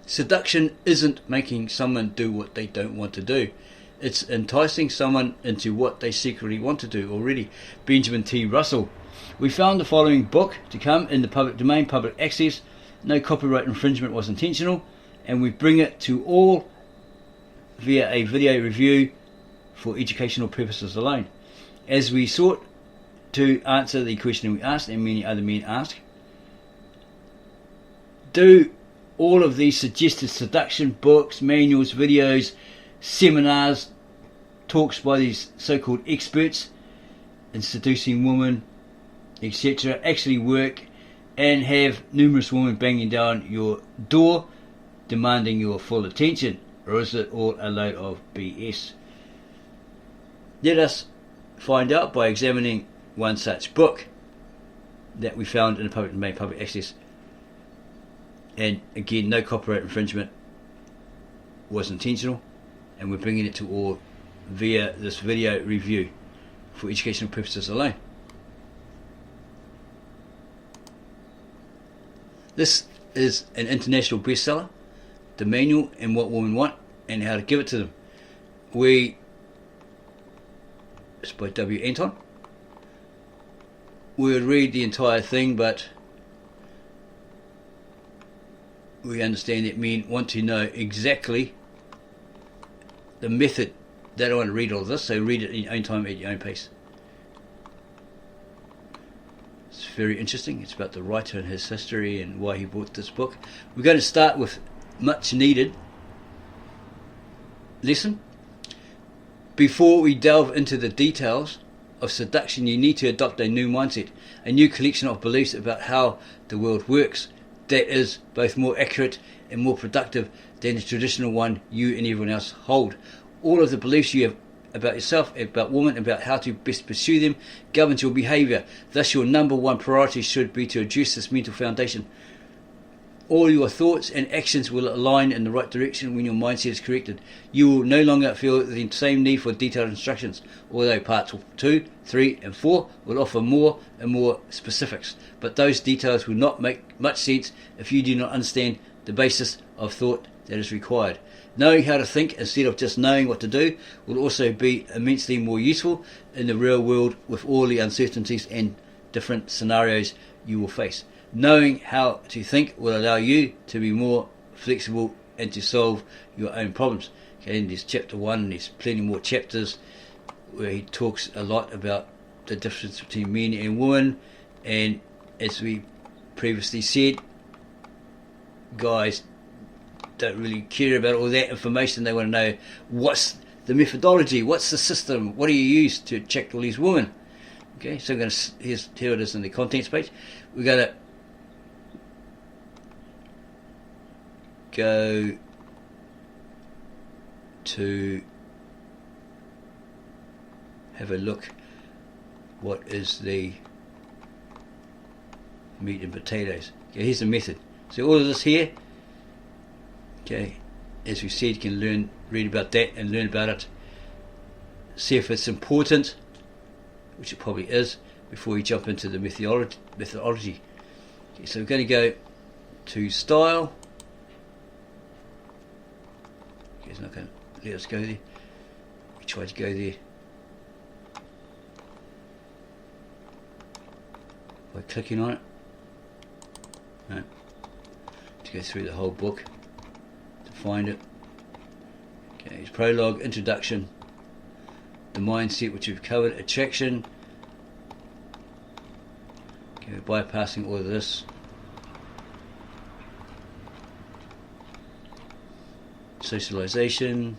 Seduction isn't making someone do what they don't want to do. It's enticing someone into what they secretly want to do already. Benjamin T. Russell. We found the following book to come in the public domain, public access. No copyright infringement was intentional, and we bring it to all via a video review for educational purposes alone. As we sought to answer the question we asked, and many other men ask, do all of these suggested seduction books, manuals, videos, seminars, talks by these so-called experts in seducing women, etc. actually work and have numerous women banging down your door demanding your full attention, or is it all a load of BS? Let us find out by examining one such book that we found in the public domain, public access. And again, no copyright infringement was intentional, and we're bringing it to all via this video review for educational purposes alone. This is an international bestseller, The Manual and What Women Want and How to Give It to Them. It's by W.Anton. We would read the entire thing, but we understand that men want to know exactly the method. They don't want to read all of this, so read it in your own time at your own pace. It's very interesting. It's about the writer and his history and why he bought this book. We're going to start with much needed lesson. Before we delve into the details of seduction, you need to adopt a new mindset, a new collection of beliefs about how the world works that is both more accurate and more productive than the traditional one you and everyone else hold. All of the beliefs you have about yourself, about women, about how to best pursue them, governs your behaviour. Thus your number one priority should be to address this mental foundation. All your thoughts and actions will align in the right direction when your mindset is corrected. You will no longer feel the same need for detailed instructions, although parts 2, 3 and 4 will offer more and more specifics. But those details will not make much sense if you do not understand the basis of thought that is required. Knowing how to think instead of just knowing what to do will also be immensely more useful in the real world with all the uncertainties and different scenarios you will face. Knowing how to think will allow you to be more flexible and to solve your own problems. Okay, and there's chapter 1, and there's plenty more chapters where he talks a lot about the difference between men and women. And as we previously said, guys don't really care about all that information. They want to know what's the methodology, what's the system, what do you use to check all these women. Okay, so here it is in the contents page. We're going to go to have a look what is the meat and potatoes. Okay, here's the method. So all of this here, okay, as we said, you can read about that and learn about it, see if it's important, which it probably is, before you jump into the methodology. Okay, so we're going to go to style. Okay, it's not going to let us go there. We tried to go there by clicking on it. No. To go through the whole book to find it. Okay, it's prologue, introduction, the mindset which we've covered, attraction. Okay, bypassing all of this. Socialization.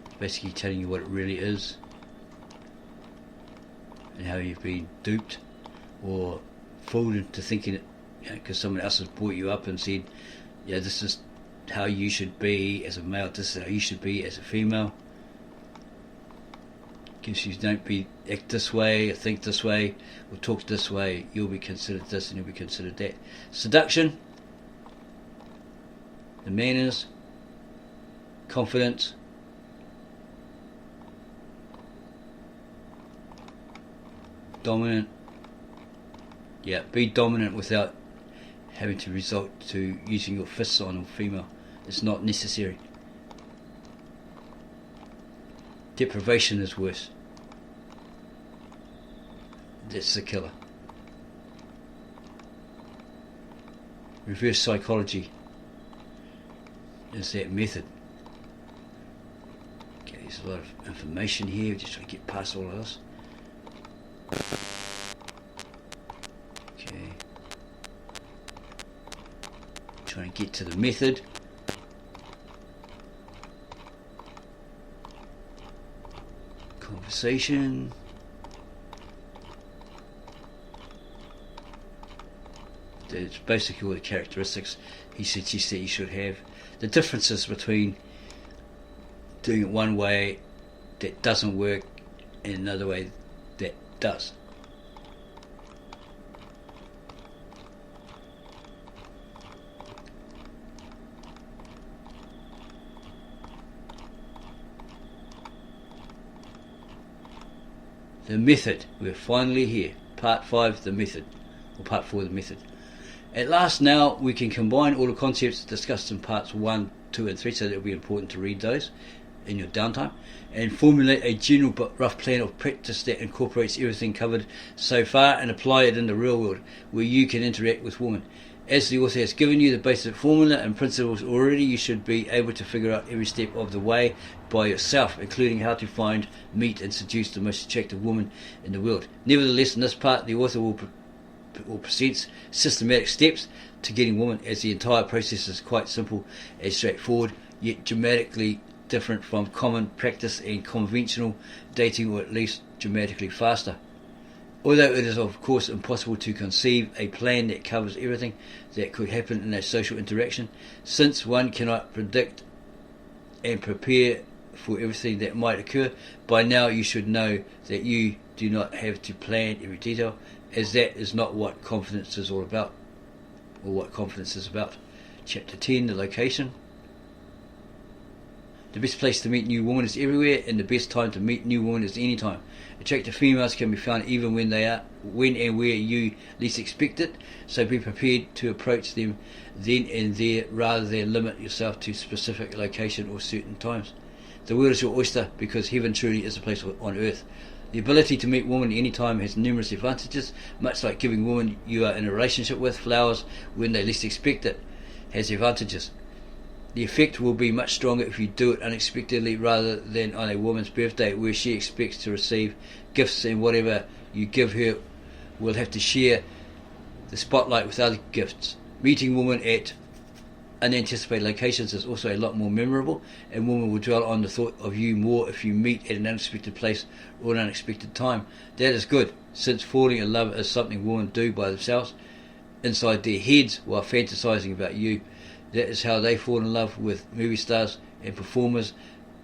It's basically telling you what it really is and how you've been duped or fooled into thinking it, because someone else has brought you up and said, yeah, this is how you should be as a male, this is how you should be as a female. Gives you, don't act this way, or think this way, or talk this way, you'll be considered this and you'll be considered that. Seduction, the manners, confidence, dominant. Yeah, be dominant without having to resort to using your fists on a female. It's not necessary. Deprivation is worse. That's the killer. Reverse psychology is that method. Okay, there's a lot of information here, just trying to get past all of this. Okay. Trying to get to the method. Conversation. It's basically all the characteristics he suggests that you should have. The differences between doing it one way that doesn't work and another way that does. The method. We're finally here. Part 5, the method. Or part 4, the method. At last now we can combine all the concepts discussed in parts 1, 2 and 3, so that it will be important to read those in your downtime, and formulate a general but rough plan of practice that incorporates everything covered so far and apply it in the real world where you can interact with women. As the author has given you the basic formula and principles already, you should be able to figure out every step of the way by yourself, including how to find, meet and seduce the most attractive woman in the world. Nevertheless, in this part the author will presents systematic steps to getting women, as the entire process is quite simple and straightforward, yet dramatically different from common practice and conventional dating, or at least dramatically faster. Although it is of course impossible to conceive a plan that covers everything that could happen in a social interaction, since one cannot predict and prepare for everything that might occur, by now you should know that you do not have to plan every detail, as that is not what confidence is all about, or what confidence is about. Chapter 10, the location. The best place to meet new women is everywhere, and the best time to meet new women is any time. Attractive females can be found even when and where you least expect it, so be prepared to approach them then and there rather than limit yourself to specific location or certain times. The world is your oyster, because heaven truly is a place on earth. The ability to meet women any time has numerous advantages, much like giving women you are in a relationship with flowers when they least expect it has advantages. The effect will be much stronger if you do it unexpectedly rather than on a woman's birthday, where she expects to receive gifts, and whatever you give her will have to share the spotlight with other gifts. Meeting women at unanticipated locations is also a lot more memorable, and women will dwell on the thought of you more if you meet at an unexpected place or an unexpected time. That is good, since falling in love is something women do by themselves inside their heads while fantasizing about you. That is how they fall in love with movie stars and performers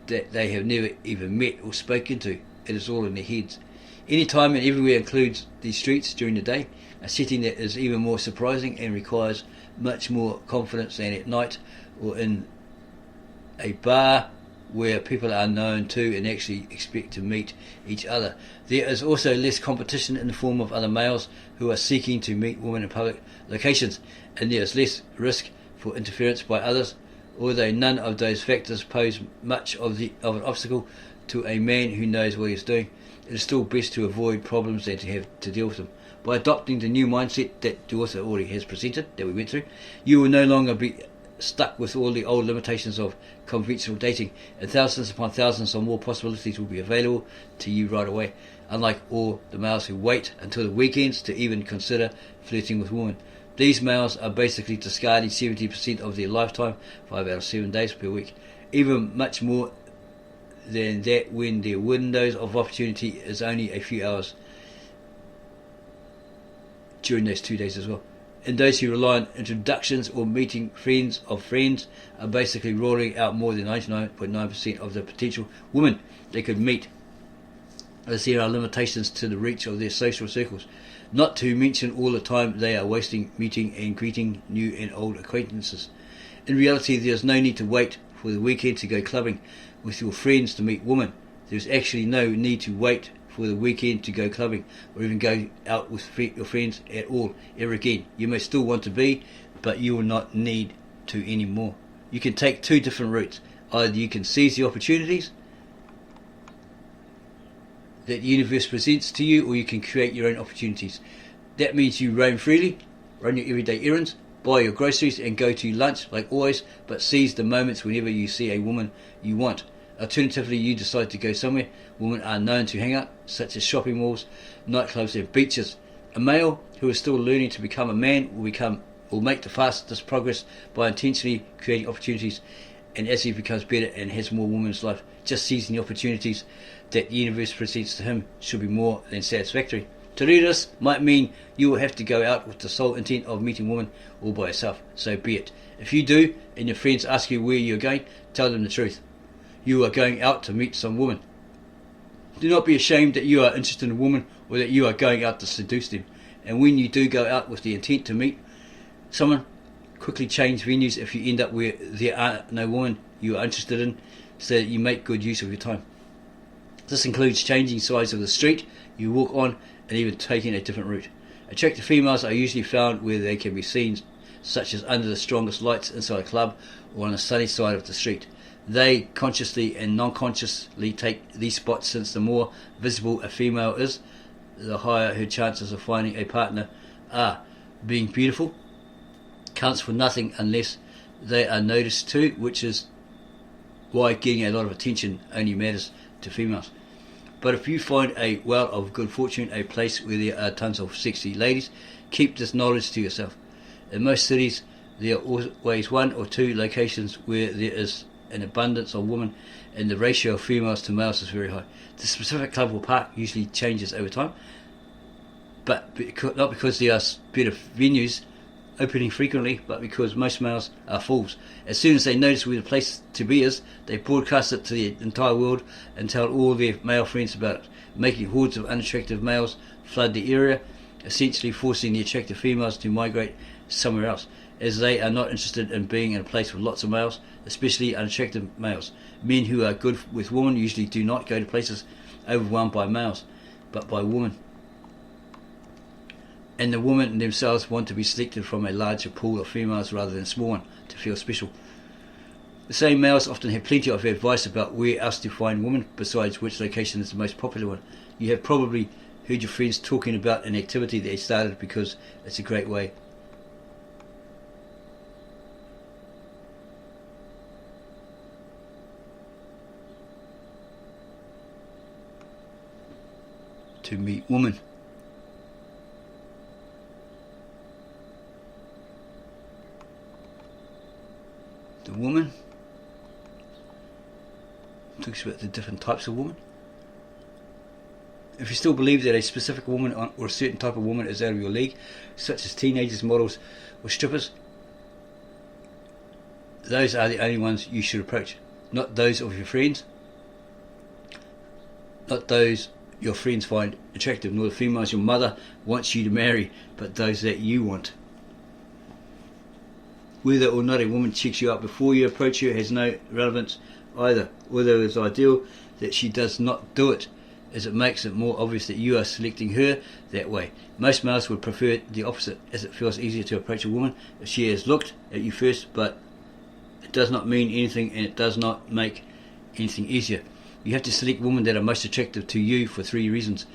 that they have never even met or spoken to. It is all in their heads. Any time and everywhere includes the streets during the day, a setting that is even more surprising and requires much more confidence than at night or in a bar where people are known to and actually expect to meet each other. There is also less competition in the form of other males who are seeking to meet women in public locations, and there is less risk for interference by others. Although none of those factors pose much of an obstacle to a man who knows what he is doing, it is still best to avoid problems than to have to deal with them. By adopting the new mindset that the author already has presented, that we went through, you will no longer be stuck with all the old limitations of conventional dating, and thousands upon thousands of more possibilities will be available to you right away, unlike all the males who wait until the weekends to even consider flirting with women. These males are basically discarding 70% of their lifetime, 5 out of 7 days per week, even much more than that when their windows of opportunity is only a few hours during those 2 days as well. And those who rely on introductions or meeting friends of friends are basically rolling out more than 99.9% of the potential women they could meet, as there are limitations to the reach of their social circles, not to mention all the time they are wasting meeting and greeting new and old acquaintances. In reality, there is no need to wait for the weekend to go clubbing with your friends to meet women. There is actually no need to wait for the weekend to go clubbing or even go out with your friends at all ever again. You may still want to be, but you will not need to anymore. You can take two different routes. Either you can seize the opportunities that the universe presents to you, or you can create your own opportunities. That means you roam freely, run your everyday errands, buy your groceries and go to lunch like always, but seize the moments whenever you see a woman you want. Alternatively, you decide to go somewhere women are known to hang out, such as shopping malls, nightclubs and beaches. A male who is still learning to become a man will make the fastest progress by intentionally creating opportunities, and as he becomes better and has more women in his life, just seizing the opportunities that the universe presents to him should be more than satisfactory. To do this might mean you will have to go out with the sole intent of meeting women all by yourself. So be it. If you do, and your friends ask you where you're going, tell them the truth. You are going out to meet some woman. Do not be ashamed that you are interested in a woman or that you are going out to seduce them. And when you do go out with the intent to meet someone, quickly change venues if you end up where there are no women you are interested in, so that you make good use of your time. This includes changing sides of the street you walk on and even taking a different route. Attractive females are usually found where they can be seen, such as under the strongest lights inside a club or on the sunny side of the street. They consciously and non-consciously take these spots, since the more visible a female is, the higher her chances of finding a partner are. Being beautiful counts for nothing unless they are noticed too, which is why getting a lot of attention only matters to females. But if you find a well of good fortune, a place where there are tons of sexy ladies, keep this knowledge to yourself. In most cities, there are always one or two locations where there is an abundance of women and the ratio of females to males is very high. The specific club or park usually changes over time, but not because there are better venues opening frequently, but because most males are fools. As soon as they notice where the place to be is, they broadcast it to the entire world and tell all their male friends about it, making hordes of unattractive males flood the area, essentially forcing the attractive females to migrate somewhere else, as they are not interested in being in a place with lots of males, especially unattractive males. Men who are good with women usually do not go to places overwhelmed by males, but by women. And the women themselves want to be selected from a larger pool of females rather than a small one to feel special. The same males often have plenty of advice about where else to find women, besides which location is the most popular one. You have probably heard your friends talking about an activity they started because it's a great way to meet women. The woman talks about the different types of woman. If you still believe that a specific woman or a certain type of woman is out of your league, such as teenagers, models or strippers, those are the only ones you should approach. Not those of your friends, not those your friends find attractive, nor the females your mother wants you to marry, but those that you want. Whether or not a woman checks you out before you approach her has no relevance either, although it is ideal that she does not do it, as it makes it more obvious that you are selecting her that way. Most males would prefer the opposite, as it feels easier to approach a woman if she has looked at you first, but it does not mean anything and it does not make anything easier. You have to select women that are most attractive to you for 3 reasons.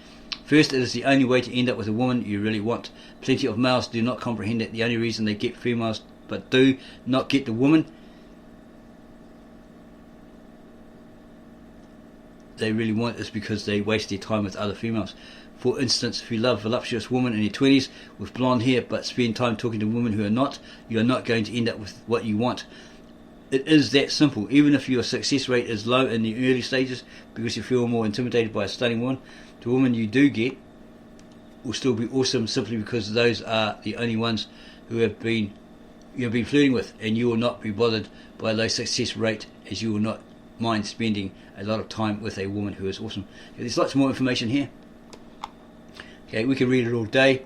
First, it is the only way to end up with a woman you really want. Plenty of males do not comprehend that the only reason they get females but do not get the woman they really want is because they waste their time with other females. For instance, if you love a voluptuous woman in your 20s with blonde hair but spend time talking to women who are not, you are not going to end up with what you want. It is that simple. Even if your success rate is low in the early stages because you feel more intimidated by a stunning woman, the woman you do get will still be awesome, simply because those are the only ones who you have been flirting with, and you will not be bothered by a low success rate, as you will not mind spending a lot of time with a woman who is awesome. Okay, there's lots more information here. Okay, we can read it all day.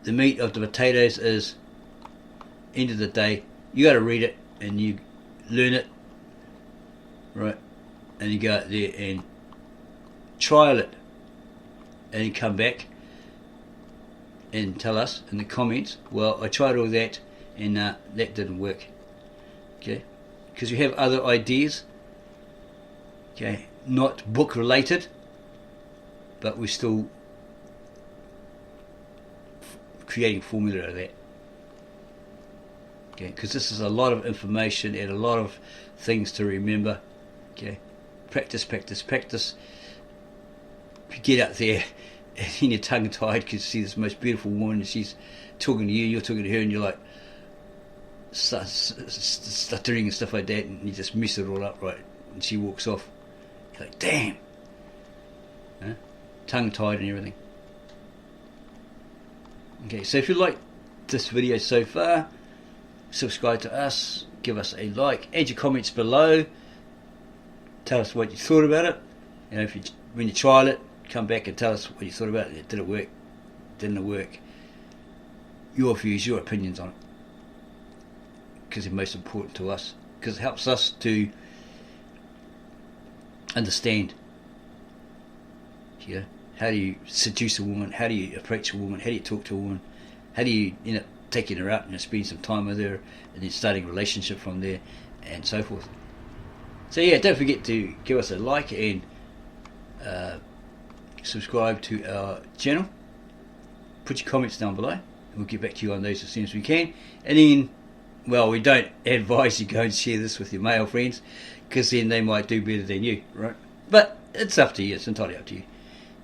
The meat of the potatoes is, end of the day, you got to read it and you learn it, right? And you go out there and trial it and come back and tell us in the comments, well, I tried all that and that didn't work. Okay, because you have other ideas, okay, not book related, but we're still creating formula out of that. Okay, because this is a lot of information and a lot of things to remember. Okay, practice, practice, practice. If you get out there and you're tongue tied because you see this most beautiful woman and she's talking to you, you're talking to her, and you're like stuttering and stuff like that, and you just mess it all up, right? And she walks off. You're like, damn, huh? Tongue tied and everything. Okay, so if you like this video so far, subscribe to us, give us a like, add your comments below, tell us what you thought about it. You know, if you, when you trial it, come back and tell us what you thought about it. Did it work? Didn't it work? Your views, your opinions on it, because they're most important to us, because it helps us to understand, you know, how do you seduce a woman, how do you approach a woman, how do you talk to a woman, how do you, you know, taking her out and spending some time with her and then starting a relationship from there and so forth. So yeah, don't forget to give us a like and subscribe to our channel. Put your comments down below and we'll get back to you on those as soon as we can. And then, well, we don't advise you go and share this with your male friends, because then they might do better than you, right? But it's up to you, it's entirely up to you.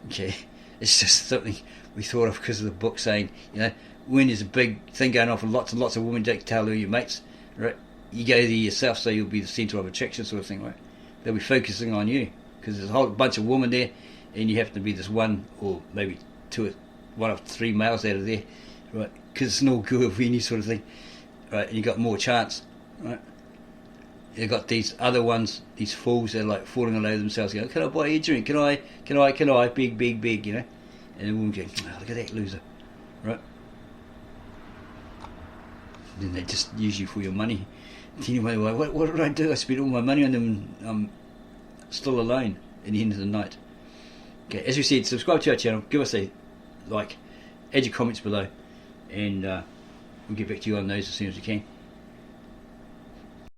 Okay, it's just something we thought of because of the book saying, you know, when there's a big thing going on for lots and lots of women, don't tell all your mates, right? You go there yourself, so you'll be the centre of attraction, sort of thing, right? They'll be focusing on you because there's a whole bunch of women there, and you have to be this one or maybe one of three males out of there, right? Because it's no good of any sort of thing, right? And you got more chance, right? You got these other ones, these fools that are like falling all over themselves, going, "Can I buy you a drink? Can I? Big, you know?" And the woman going, "Oh, look at that loser," right? Then they just use you for your money. Anyway, what did I do? I spent all my money on them. I'm still alone at the end of the night. Okay, as we said, subscribe to our channel, give us a like, add your comments below, and we'll get back to you on those as soon as we can.